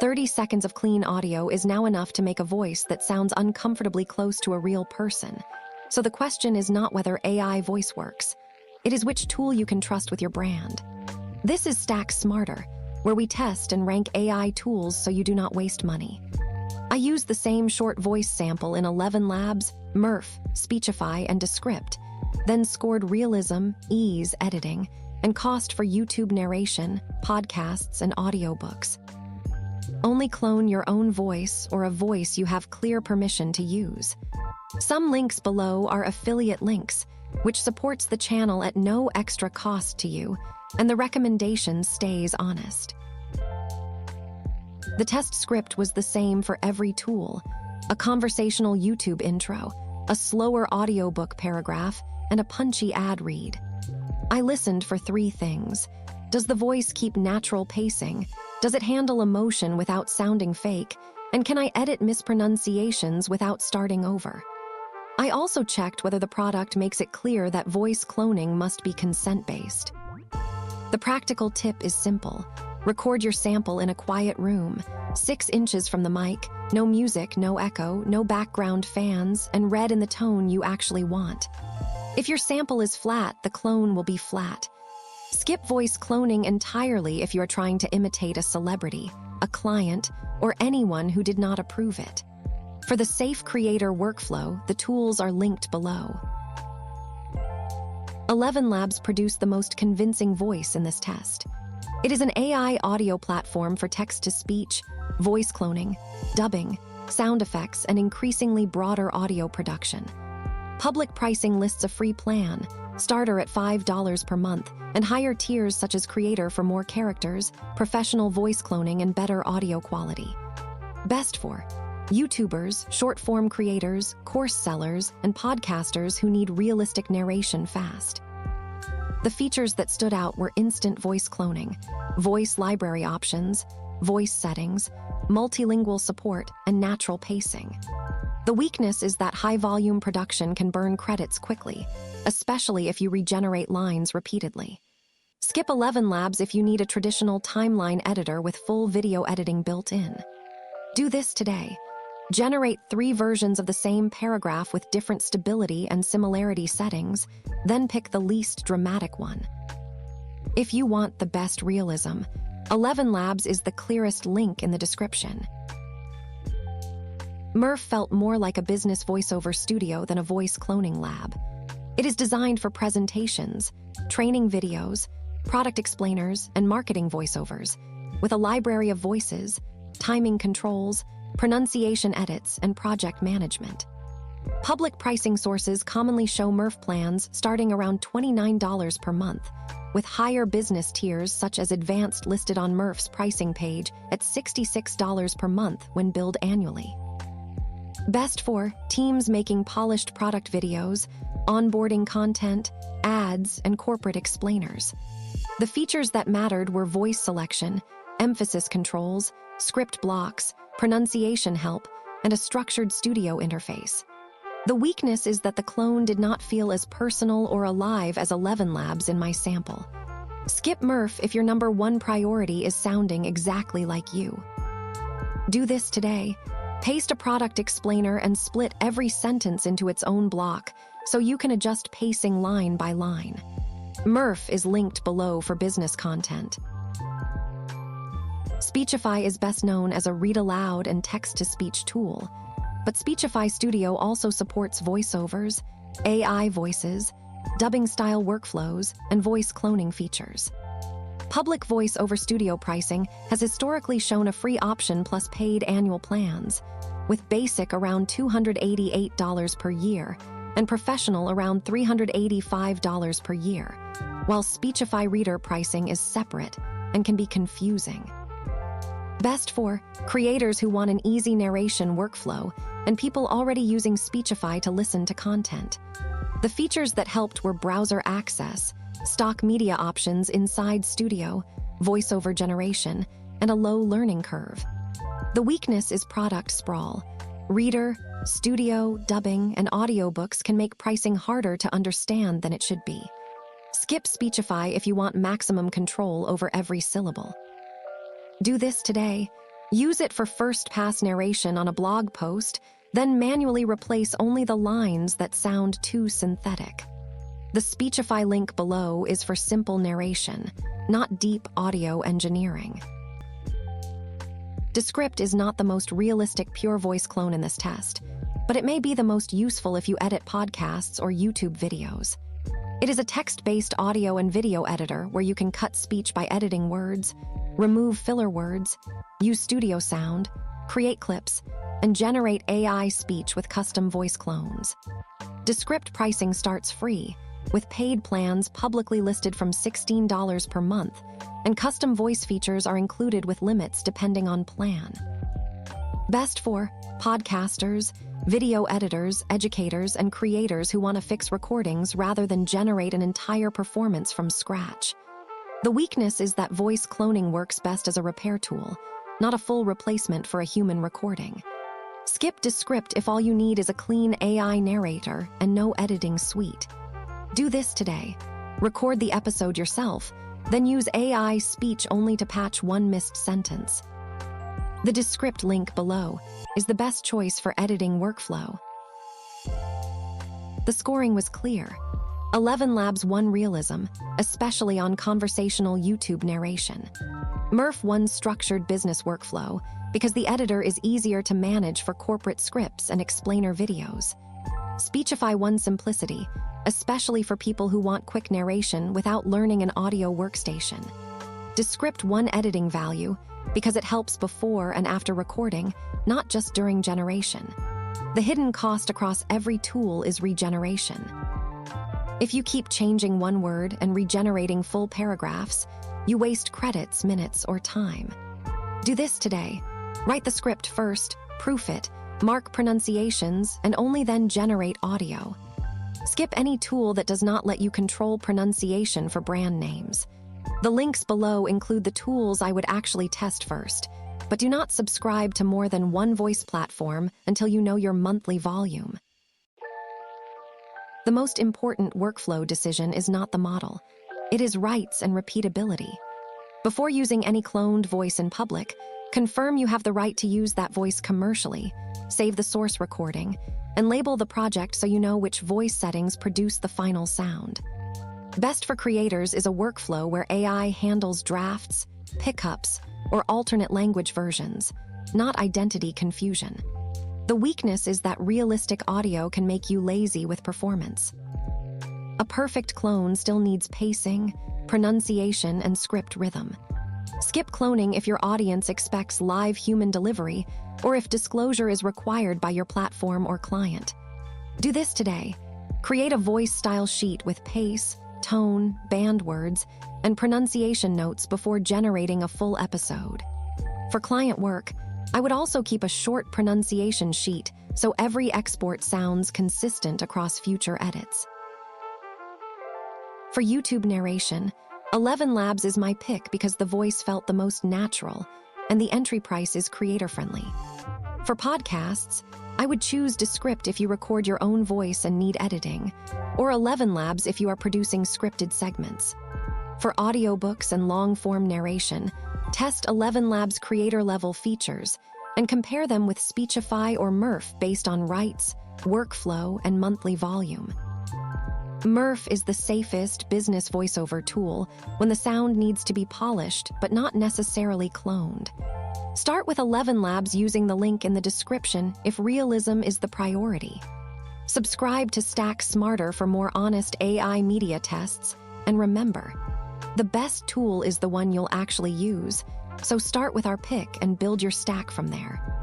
30 seconds of clean audio is now enough to make a voice that sounds uncomfortably close to a real person. So the question is not whether AI voice works. It is which tool you can trust with your brand. This is Stack Smarter, where we test and rank AI tools so you do not waste money. I use the same short voice sample in ElevenLabs, Murf, Speechify, and Descript, then scored realism, ease editing, and cost for YouTube narration, podcasts, and audiobooks. Only clone your own voice or a voice you have clear permission to use. Some links below are affiliate links, which supports the channel at no extra cost to you, and the recommendation stays honest. The test script was the same for every tool: a conversational YouTube intro, a slower audiobook paragraph, and a punchy ad read. I listened for 3 things. Does the voice keep natural pacing? Does it handle emotion without sounding fake? And can I edit mispronunciations without starting over? I also checked whether the product makes it clear that voice cloning must be consent-based. The practical tip is simple. Record your sample in a quiet room, 6 inches from the mic, no music, no echo, no background fans, and read in the tone you actually want. If your sample is flat, the clone will be flat. Skip voice cloning entirely if you are trying to imitate a celebrity, a client, or anyone who did not approve it. For the safe creator workflow, the tools are linked below. ElevenLabs produced the most convincing voice in this test. It is an AI audio platform for text-to-speech, voice cloning, dubbing, sound effects, and increasingly broader audio production. Public pricing lists a free plan, starter at $5 per month, and higher tiers such as Creator for more characters, professional voice cloning, and better audio quality. Best for YouTubers, short-form creators, course sellers, and podcasters who need realistic narration fast. The features that stood out were instant voice cloning, voice library options, voice settings, multilingual support, and natural pacing. The weakness is that high-volume production can burn credits quickly, especially if you regenerate lines repeatedly. Skip ElevenLabs if you need a traditional timeline editor with full video editing built in. Do this today. Generate 3 versions of the same paragraph with different stability and similarity settings, then pick the least dramatic one. If you want the best realism, ElevenLabs is the clearest link in the description. Murf felt more like a business voiceover studio than a voice cloning lab. It is designed for presentations, training videos, product explainers, and marketing voiceovers, with a library of voices, timing controls, pronunciation edits, and project management. Public pricing sources commonly show Murf plans starting around $29 per month, with higher business tiers such as Advanced listed on Murf's pricing page at $66 per month when billed annually. Best for teams making polished product videos, onboarding content, ads, and corporate explainers. The features that mattered were voice selection, emphasis controls, script blocks, pronunciation help, and a structured studio interface. The weakness is that the clone did not feel as personal or alive as ElevenLabs in my sample. Skip Murf if your #1 priority is sounding exactly like you. Do this today. Paste a product explainer and split every sentence into its own block so you can adjust pacing line by line. Murf is linked below for business content. Speechify is best known as a read-aloud and text-to-speech tool, but Speechify Studio also supports voiceovers, AI voices, dubbing-style workflows, and voice cloning features. Public voice over studio pricing has historically shown a free option plus paid annual plans, with basic around $288 per year and professional around $385 per year, while Speechify reader pricing is separate and can be confusing. Best for creators who want an easy narration workflow and people already using Speechify to listen to content. The features that helped were browser access, stock media options inside Studio, voiceover generation, and a low learning curve. The weakness is product sprawl. Reader, Studio, dubbing, and audiobooks can make pricing harder to understand than it should be. Skip Speechify if you want maximum control over every syllable. Do this today. Use it for first-pass narration on a blog post, then manually replace only the lines that sound too synthetic. The Speechify link below is for simple narration, not deep audio engineering. Descript is not the most realistic pure voice clone in this test, but it may be the most useful if you edit podcasts or YouTube videos. It is a text-based audio and video editor where you can cut speech by editing words, remove filler words, use studio sound, create clips, and generate AI speech with custom voice clones. Descript pricing starts free, with paid plans publicly listed from $16 per month, and custom voice features are included with limits depending on plan. Best for podcasters, video editors, educators, and creators who want to fix recordings rather than generate an entire performance from scratch. The weakness is that voice cloning works best as a repair tool, not a full replacement for a human recording. Skip Descript if all you need is a clean AI narrator and no editing suite. Do this today. Record the episode yourself, then use AI speech only to patch one missed sentence. The Descript link below is the best choice for editing workflow. The scoring was clear. ElevenLabs won realism, especially on conversational YouTube narration. Murf won structured business workflow because the editor is easier to manage for corporate scripts and explainer videos. Speechify won simplicity, especially for people who want quick narration without learning an audio workstation. Descript won editing value because it helps before and after recording, not just during generation. The hidden cost across every tool is regeneration. If you keep changing one word and regenerating full paragraphs, you waste credits, minutes, or time. Do this today. Write the script first, proof it, mark pronunciations, and only then generate audio. Skip any tool that does not let you control pronunciation for brand names. The links below include the tools I would actually test first, but do not subscribe to more than one voice platform until you know your monthly volume. The most important workflow decision is not the model. It is rights and repeatability. Before using any cloned voice in public, confirm you have the right to use that voice commercially, save the source recording, and label the project so you know which voice settings produce the final sound. Best for creators is a workflow where AI handles drafts, pickups, or alternate language versions, not identity confusion. The weakness is that realistic audio can make you lazy with performance. A perfect clone still needs pacing, pronunciation, and script rhythm. Skip cloning if your audience expects live human delivery or if disclosure is required by your platform or client. Do this today. Create a voice style sheet with pace, tone, band words, and pronunciation notes before generating a full episode. For client work, I would also keep a short pronunciation sheet so every export sounds consistent across future edits. For YouTube narration, ElevenLabs is my pick because the voice felt the most natural and the entry price is creator-friendly. For podcasts, I would choose Descript if you record your own voice and need editing, or ElevenLabs if you are producing scripted segments. For audiobooks and long-form narration, test ElevenLabs creator-level features and compare them with Speechify or Murf based on rights, workflow, and monthly volume. Murf is the safest business voiceover tool when the sound needs to be polished but not necessarily cloned. Start with ElevenLabs using the link in the description if realism is the priority. Subscribe to Stack Smarter for more honest AI media tests, and remember, the best tool is the one you'll actually use, so start with our pick and build your stack from there.